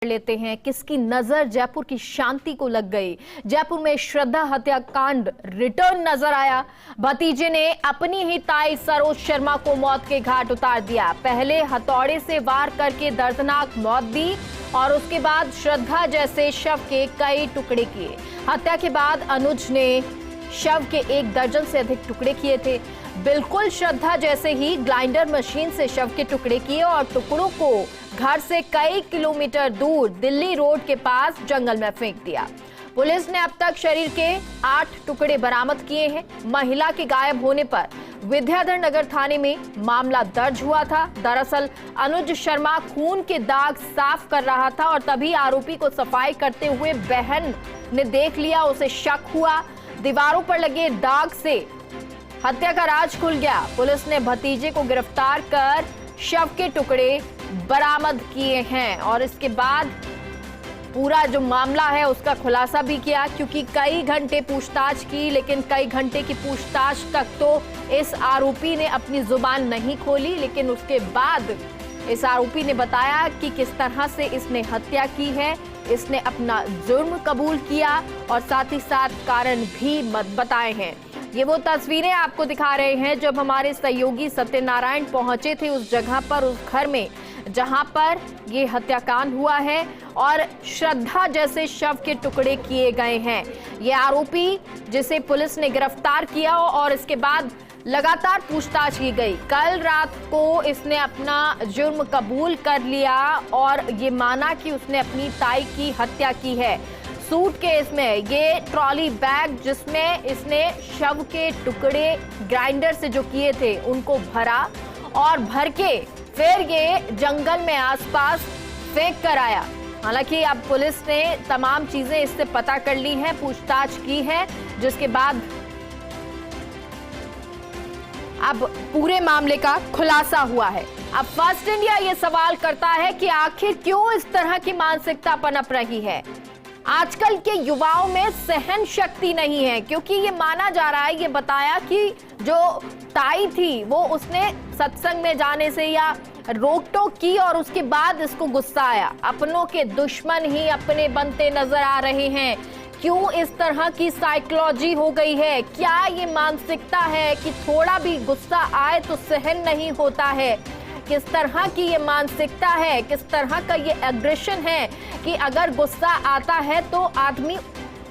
लेते हैं। किसकी नजर जयपुर की शांति को लग गई। जयपुर में श्रद्धा हत्याकांड रिटर्न नजर आया। भतीजे ने अपनी ही ताई सरोज शर्मा को मौत के घाट उतार दिया। पहले हथौड़े से वार करके दर्दनाक मौत दी और उसके बाद श्रद्धा जैसे शव के कई टुकड़े किए। हत्या के बाद अनुज ने शव के 1 दर्जन से अधिक टुकड़े किए थे। बिल्कुल श्रद्धा जैसे ही ग्राइंडर मशीन से शव के टुकड़े किए और टुकड़ों को घर से कई किलोमीटर दूर दिल्ली रोड के पास जंगल में फेंक दिया। पुलिस ने अब तक शरीर के 8 टुकड़े बरामद किए हैं। महिला के गायब होने पर विद्याधर नगर थाने में मामला दर्ज हुआ था। दरअसल अनुज शर्मा खून के दाग साफ कर रहा था और तभी आरोपी को सफाई करते हुए बहन ने देख लिया। उसे शक हुआ। दीवारों पर लगे दाग से हत्या का राज खुल गया। पुलिस ने भतीजे को गिरफ्तार कर शव के टुकड़े बरामद किए हैं और इसके बाद पूरा जो मामला है उसका खुलासा भी किया, क्योंकि कई घंटे पूछताछ की, लेकिन कई घंटे की पूछताछ तक तो इस आरोपी ने अपनी जुबान नहीं खोली। लेकिन उसके बाद इस आरोपी ने बताया कि किस तरह से इसने हत्या की है। इसने अपना जुर्म कबूल किया और साथ ही साथ कारण भी बताए हैं। ये वो तस्वीरें आपको दिखा रहे हैं जब हमारे सहयोगी सत्यनारायण पहुंचे थे उस जगह पर, उस घर में जहां पर ये हत्याकांड हुआ है और श्रद्धा जैसे शव के टुकड़े किए गए हैं। ये आरोपी जिसे पुलिस ने गिरफ्तार किया और इसके बाद लगातार पूछताछ की गई। कल रात को इसने अपना जुर्म कबूल कर लिया और ये माना कि उसने अपनी ताई की हत्या की है। सूटकेस में ये ट्रॉली बैग जिसमें इसने शव के टुकड़े ग्राइंडर से जो किए थे उनको भरा और भर के फिर ये जंगल में आसपास फेंक कर आया। हालांकि अब पुलिस ने तमाम चीजें इससे पता कर ली हैं, पूछताछ की है, जिसके बाद अब पूरे मामले का खुलासा हुआ है। अब फर्स्ट इंडिया ये सवाल करता है कि आखिर क्यों इस तरह की मानसिकता पनप रही है। आजकल के युवाओं में सहन शक्ति नहीं है, क्योंकि ये माना जा रहा है, ये बताया कि जो ताई थी वो उसने सत्संग में जाने से या रोक टोक की और उसके बाद इसको गुस्सा आया। अपनों के दुश्मन ही अपने बनते नजर आ रहे हैं। क्यों इस तरह की साइकोलॉजी हो गई है? क्या ये मानसिकता है कि थोड़ा भी गुस्सा आए तो सहन नहीं होता है? किस तरह की ये मानसिकता है, किस तरह का ये एग्रेशन है कि अगर गुस्सा आता है तो आदमी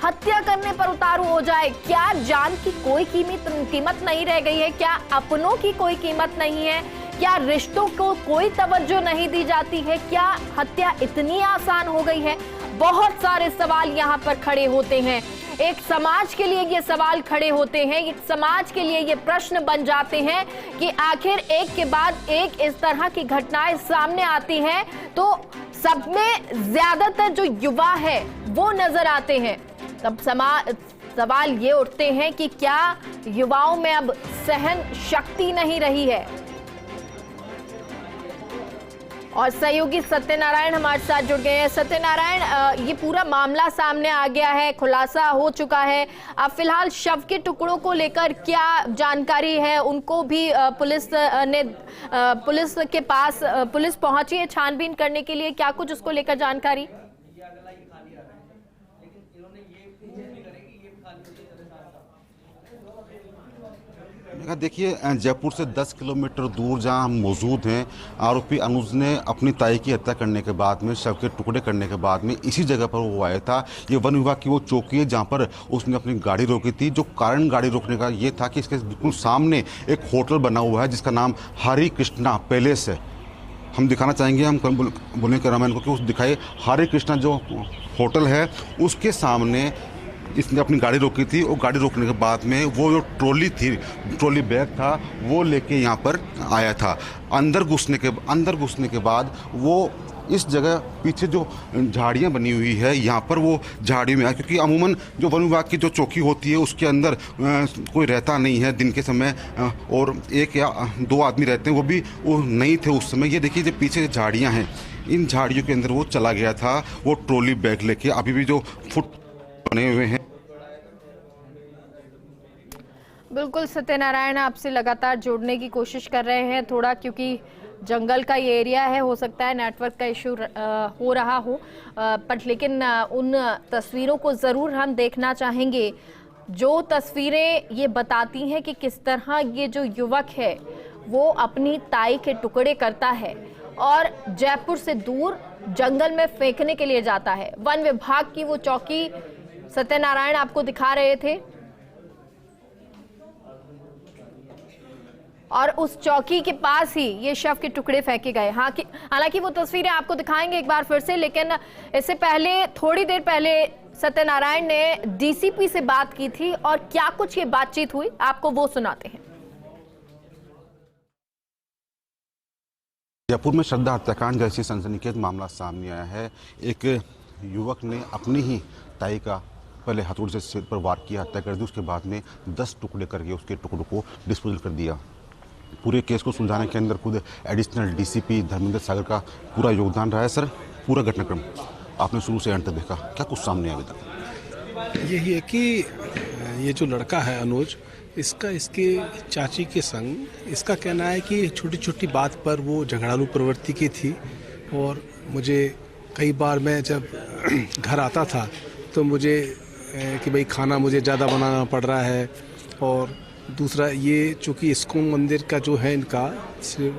हत्या करने पर उतारू हो जाए? क्या जान की कोई कीमत नहीं रह गई है? क्या अपनों की कोई कीमत नहीं है? क्या रिश्तों को कोई तवज्जो नहीं दी जाती है? क्या हत्या इतनी आसान हो गई है? बहुत सारे सवाल यहाँ पर खड़े होते हैं। एक समाज के लिए ये सवाल खड़े होते हैं, एक समाज के लिए ये प्रश्न बन जाते हैं कि आखिर एक के बाद एक इस तरह की घटनाएं सामने आती हैं तो सब में ज्यादातर जो युवा है वो नजर आते हैं। तब सवाल ये उठते हैं कि क्या युवाओं में अब सहन शक्ति नहीं रही है? और सहयोगी सत्यनारायण हमारे साथ जुड़ गए हैं। सत्यनारायण, ये पूरा मामला सामने आ गया है, खुलासा हो चुका है। अब फिलहाल शव के टुकड़ों को लेकर क्या जानकारी है? उनको भी पुलिस के पास पुलिस पहुंची है छानबीन करने के लिए, क्या कुछ उसको लेकर जानकारी? देखिए, जयपुर से 10 किलोमीटर दूर जहां हम मौजूद हैं, आरोपी अनुज ने अपनी ताई की हत्या करने के बाद में, शव के टुकड़े करने के बाद में इसी जगह पर वो आया था। ये वन विभाग की वो चौकी है जहां पर उसने अपनी गाड़ी रोकी थी। जो कारण गाड़ी रोकने का ये था कि इसके बिल्कुल सामने एक होटल बना हुआ है जिसका नाम हरे कृष्णा पैलेस है। हम दिखाना चाहेंगे, हम बोलें कैमरामैन को कि उस दिखाए हरे कृष्णा जो होटल है उसके सामने इसने अपनी गाड़ी रोकी थी। और गाड़ी रोकने के बाद में वो जो ट्रॉली बैग था वो लेके यहाँ पर आया था। अंदर घुसने के बाद वो इस जगह पीछे जो झाड़ियाँ बनी हुई है यहाँ पर वो झाड़ियों में आया, क्योंकि अमूमन जो वन विभाग की जो चौकी होती है उसके अंदर कोई रहता नहीं है दिन के समय, और 1 या 2 आदमी रहते हैं, वो नहीं थे उस समय। ये देखिए जो पीछे झाड़ियाँ हैं, इन झाड़ियों के अंदर वो चला गया था, वो ट्रॉली बैग लेके। अभी भी जो फुट बने हुए हैं। बिल्कुल सत्यनारायण, आपसे लगातार जोड़ने की कोशिश कर रहे हैं थोड़ा, क्योंकि जंगल का ये एरिया है, हो सकता है नेटवर्क का इशू हो रहा हो, पर लेकिन उन तस्वीरों को ज़रूर हम देखना चाहेंगे जो तस्वीरें ये बताती हैं कि किस तरह ये जो युवक है वो अपनी ताई के टुकड़े करता है और जयपुर से दूर जंगल में फेंकने के लिए जाता है। वन विभाग की वो चौकी सत्यनारायण आपको दिखा रहे थे और उस चौकी के पास ही ये शव के टुकड़े फेंके गए। हालांकि वो तस्वीरें आपको दिखाएंगे एक बार फिर से, लेकिन इससे पहले थोड़ी देर पहले सत्यनारायण ने डीसीपी से बात की थी और क्या कुछ ये बातचीत हुई आपको वो सुनाते हैं। जयपुर में श्रद्धा हत्याकांड जैसी सनसनीखेज मामला सामने आया है। एक युवक ने अपनी ही ताई का पहले हथौड़े से सिर पर वार किया, हत्या कर दी, उसके बाद में 10 टुकड़े करके उसके टुकड़ों को डिस्पोजल कर दिया। पूरे केस को सुलझाने के अंदर खुद एडिशनल डीसीपी धर्मेंद्र सागर का पूरा योगदान रहा है। सर, पूरा घटनाक्रम आपने शुरू से अंत तक देखा, क्या कुछ सामने आया अभी तक? यही है कि ये जो लड़का है अनुज, इसका इसके चाची के संग इसका कहना है कि छोटी छोटी बात पर वो झगड़ालू प्रवृत्ति की थी और मुझे कई बार मैं जब घर आता था तो मुझे कि भाई खाना मुझे ज़्यादा बनाना पड़ रहा है। और दूसरा ये चूँकि इस्कॉन मंदिर का जो है इनका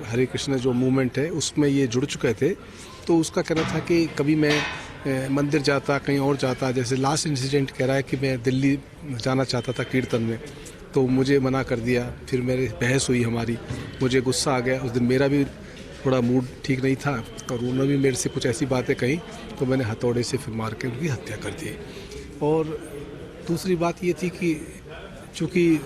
हरे कृष्ण जो मूवमेंट है उसमें ये जुड़ चुके थे, तो उसका कहना था कि कभी मैं मंदिर जाता, कहीं और जाता। जैसे लास्ट इंसिडेंट कह रहा है कि मैं दिल्ली जाना चाहता था कीर्तन में, तो मुझे मना कर दिया। फिर मेरी बहस हुई हमारी, मुझे गुस्सा आ गया। उस दिन मेरा भी थोड़ा मूड ठीक नहीं था और उन्होंने भी मेरे से कुछ ऐसी बातें कही, तो मैंने हथौड़े से फिर मार के उनकी हत्या कर दी। और दूसरी बात ये थी कि चूँकि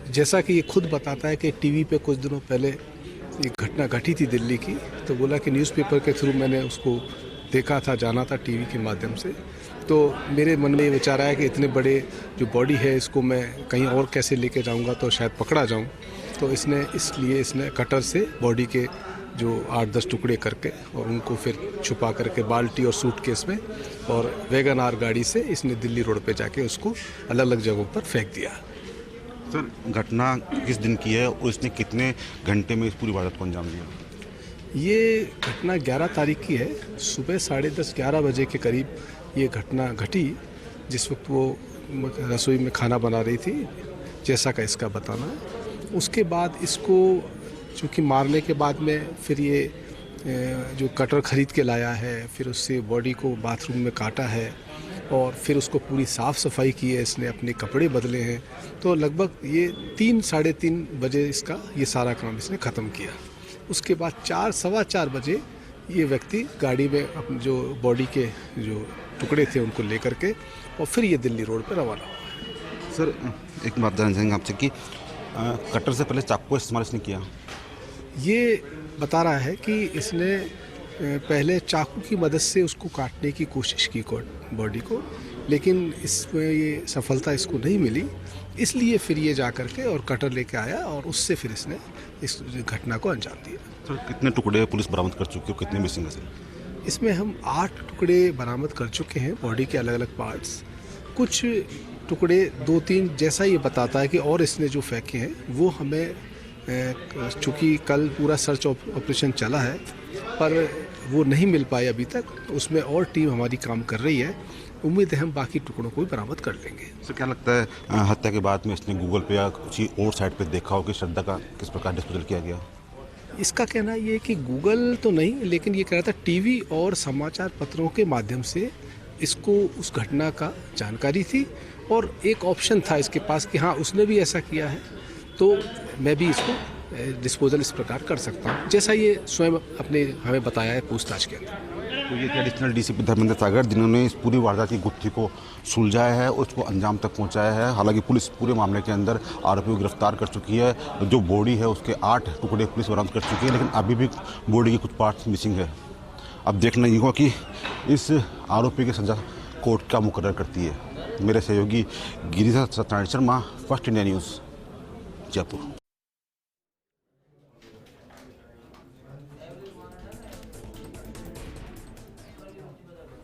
जैसा कि ये खुद बताता है कि टीवी पे कुछ दिनों पहले एक घटना घटी थी दिल्ली की, तो बोला कि न्यूज़पेपर के थ्रू मैंने उसको देखा था, जाना था टीवी के माध्यम से। तो मेरे मन में ये विचार आया कि इतने बड़े जो बॉडी है इसको मैं कहीं और कैसे लेके जाऊंगा तो शायद पकड़ा जाऊं। तो इसने कटर से बॉडी के जो 8-10 टुकड़े करके और उनको फिर छुपा करके बाल्टी और सूटकेस में और वैगन आर गाड़ी से इसने दिल्ली रोड पे जाके उसको अलग अलग जगहों पर फेंक दिया। सर, घटना किस दिन की है और इसने कितने घंटे में इस पूरी वारदात को अंजाम दिया? ये घटना 11 तारीख की है। सुबह 10:30-11 बजे के करीब ये घटना घटी, जिस वक्त वो रसोई में खाना बना रही थी, जैसा का इसका बताना है। उसके बाद इसको चूँकि मारने के बाद में फिर ये जो कटर ख़रीद के लाया है, फिर उससे बॉडी को बाथरूम में काटा है और फिर उसको पूरी साफ़ सफाई की है, इसने अपने कपड़े बदले हैं। तो लगभग ये 3-3:30 बजे इसका ये सारा काम इसने ख़त्म किया। उसके बाद 4-4:15 बजे ये व्यक्ति गाड़ी में अपने जो बॉडी के जो टुकड़े थे उनको लेकर के और फिर ये दिल्ली रोड पर रवाना हुआ। सर, एक बात जानना चाहेंगे आपसे कि कटर से पहले चाकू का इस्तेमाल इसने किया? ये बता रहा है कि इसने पहले चाकू की मदद से उसको काटने की कोशिश की बॉडी को, लेकिन इसमें ये सफलता इसको नहीं मिली। इसलिए फिर ये जा कर के और कटर लेके आया और उससे फिर इसने इस घटना को अंजाम दिया। सर, कितने टुकड़े पुलिस बरामद कर चुकी है, कितने मिसिंग है सर? इसमें हम 8 टुकड़े बरामद कर चुके हैं, बॉडी के अलग अलग पार्ट्स। कुछ टुकड़े 2-3 जैसा ये बताता है कि और इसने जो फेंके हैं वो हमें, चूँकि कल पूरा सर्च ऑपरेशन चला है पर वो नहीं मिल पाए अभी तक, तो उसमें और टीम हमारी काम कर रही है। उम्मीद है हम बाकी टुकड़ों को भी बरामद कर लेंगे। सर, क्या लगता है हत्या के बाद में इसने गूगल पे या किसी और साइट पे देखा हो कि श्रद्धा का किस प्रकार डिस्पोजल किया गया? इसका कहना ये है कि गूगल तो नहीं, लेकिन ये कह रहा था टीवी और समाचार पत्रों के माध्यम से इसको उस घटना का जानकारी थी और एक ऑप्शन था इसके पास कि हाँ उसने भी ऐसा किया है तो मैं भी इसको डिस्पोजल इस प्रकार कर सकता हूँ, जैसा ये स्वयं अपने हमें बताया है पूछताछ के अंदर। तो ये एडिशनल डीसीपी धर्मेंद्र सागर जिन्होंने इस पूरी वारदात की गुत्थी को सुलझाया है, उसको अंजाम तक पहुंचाया है। हालांकि पुलिस पूरे मामले के अंदर आरोपी को गिरफ्तार कर चुकी है। जो बॉडी है उसके 8 टुकड़े पुलिस बरामद कर चुकी है, लेकिन अभी भी बॉडी के कुछ पार्ट्स मिसिंग है। अब देखना ये होगा कि इस आरोपी की सजा कोर्ट क्या मुकर्रर करती है। मेरे सहयोगी Girija Satyanarayan Sharma, First India News, Jaipur.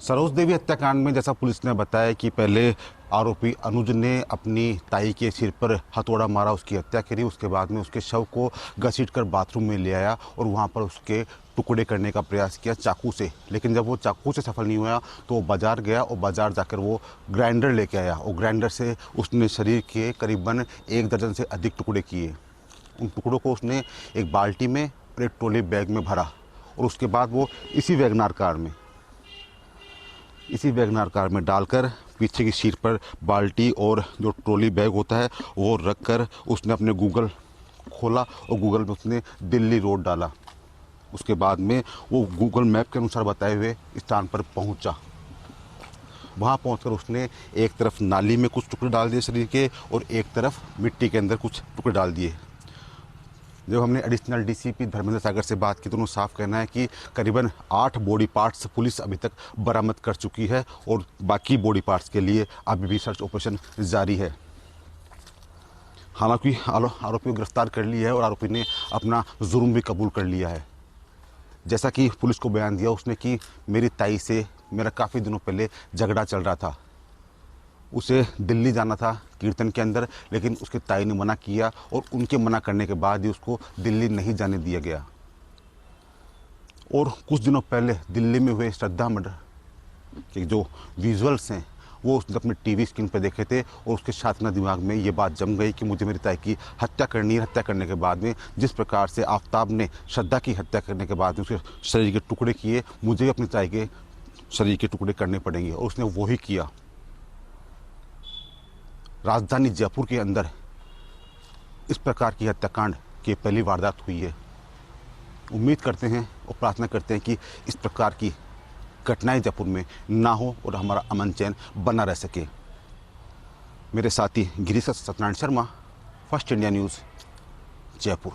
Saroj Devi हत्याकांड में जैसा पुलिस ने बताया कि पहले आरोपी अनुज ने अपनी ताई के सिर पर हथौड़ा मारा, उसकी हत्या करी। उसके बाद में उसके शव को घसीटकर बाथरूम में ले आया और वहां पर उसके टुकड़े करने का प्रयास किया चाकू से। लेकिन जब वो चाकू से सफल नहीं हुआ तो वो बाजार गया और बाजार जाकर वो ग्राइंडर लेके आया और ग्राइंडर से उसने शरीर के करीबन 1 दर्जन से अधिक टुकड़े किए। उन टुकड़ों को उसने एक बाल्टी में और एक ट्रॉली बैग में भरा और उसके बाद वो इसी वैगनार कार में डालकर पीछे की सीट पर बाल्टी और जो ट्रॉली बैग होता है वो रख कर उसने अपने गूगल खोला और गूगल में उसने दिल्ली रोड डाला। उसके बाद में वो गूगल मैप के अनुसार बताए हुए स्थान पर पहुंचा। वहां पहुंचकर उसने एक तरफ नाली में कुछ टुकड़े डाल दिए शरीर के और एक तरफ मिट्टी के अंदर कुछ टुकड़े डाल दिए। जब हमने एडिशनल डीसीपी धर्मेंद्र सागर से बात की तो उन्होंने साफ कहना है कि करीबन 8 बॉडी पार्ट्स पुलिस अभी तक बरामद कर चुकी है और बाकी बॉडी पार्ट्स के लिए अभी भी सर्च ऑपरेशन जारी है। हालांकि आरोपी को गिरफ्तार कर लिया है और आरोपी ने अपना जुर्म भी कबूल कर लिया है। जैसा कि पुलिस को बयान दिया उसने कि मेरी ताई से मेरा काफ़ी दिनों पहले झगड़ा चल रहा था, उसे दिल्ली जाना था कीर्तन के अंदर, लेकिन उसके ताई ने मना किया और उनके मना करने के बाद ही उसको दिल्ली नहीं जाने दिया गया। और कुछ दिनों पहले दिल्ली में हुए श्रद्धा मर्डर के जो विजुअल्स हैं वो उसने अपने टीवी स्क्रीन पर देखे थे और उसके साथ अपना दिमाग में ये बात जम गई कि मुझे मेरी ताई की हत्या करनी है। हत्या करने के बाद में जिस प्रकार से आफ्ताब ने श्रद्धा की हत्या करने के बाद में उसके शरीर के टुकड़े किए, मुझे भी अपनी ताई के शरीर के टुकड़े करने पड़ेंगे और उसने वही किया। राजधानी जयपुर के अंदर इस प्रकार की हत्याकांड की पहली वारदात हुई है। उम्मीद करते हैं और प्रार्थना करते हैं कि इस प्रकार की घटनाएं जयपुर में ना हो और हमारा अमन चैन बना रह सके। मेरे साथी Girish Satyanarayan Sharma, First India News, Jaipur.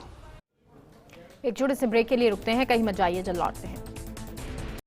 एक छोटे से ब्रेक के लिए रुकते हैं, कहीं मत जाइए, जल्द लौटते हैं।